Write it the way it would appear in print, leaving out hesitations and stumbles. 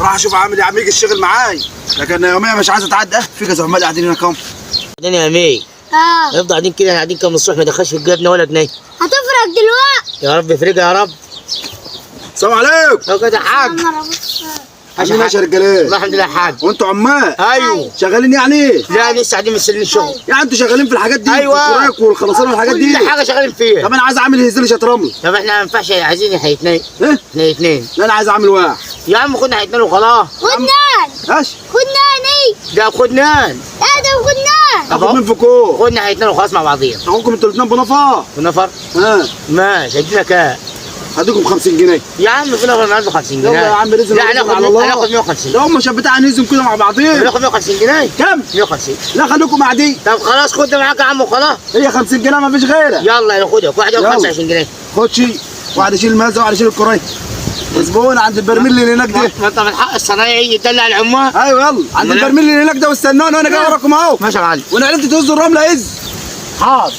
راح اشوف عامل ايه، عم يجي الشغل معاي، لكن يوميا مش عايز اتعدى. في كذا عمال قاعدين هنا كام. بعدين يا مي نفضل قاعدين كده، قاعدين كام الصبح ما دخلش في جيبنا ولا جنيه. هتفرق دلوقتي. يا رب افرجها يا رب. السلام عليكم. لو كده حاج. عاملين ايه يا رجاله؟ والله الحمد لله يا حاج. وانتوا عمال؟ ايوه. شغالين يعني؟ لا لسه قاعدين مستنيين الشغل. يعني انتوا شغالين في الحاجات دي؟ أيوة. الفراك والخرسانه والحاجات دي؟ كل حاجه شغالين فيها. طب انا عايز اعمل هزلي شات رمل. طب احنا ما ينفعش، عايزين احنا اثنين. ايه؟ احنا اثنين. لا انا عايز اعمل واحد. يا عم خدنا احنا اثنين وخلاص. خدنان. ايش؟ خدناني. ده خدنان. ادم خدنان. اخد من فوقكم. خدنا احنا اثنين وخلاص مع بعضينا. اخوكم انتوا الاثنين بنفر. ونفر. ها ماشي ادينا كام؟ هديكم 50 جنيه. يا عم في نفر عنده 50 جنيه. يلا يا عم رزق لا رزق على الله. هناخد 150. ده هم شبتها عنيزم كده مع بعضين. هناخد 150 جنيه. كم؟ 150. لا خليكم قاعدين. طب خلاص خد ده معاك يا عم وخلاص. هي 50 جنيه ما فيش غيرها. يلا ناخدها واحد ياخد يلا. 25 جنيه. خد شيء، واحد يشيل المازه وواحد يشيل الكرايه. زبون عند البرميل اللي هناك ده. ما انت من حق الصنايعي يدلع العمال. ايوه يلا عند البرميل اللي هناك ده، واستنوني وانا جاي وراكم اهو. ماشي يا معلم. وانا عرفت تهزوا الرمله عز. حاضر.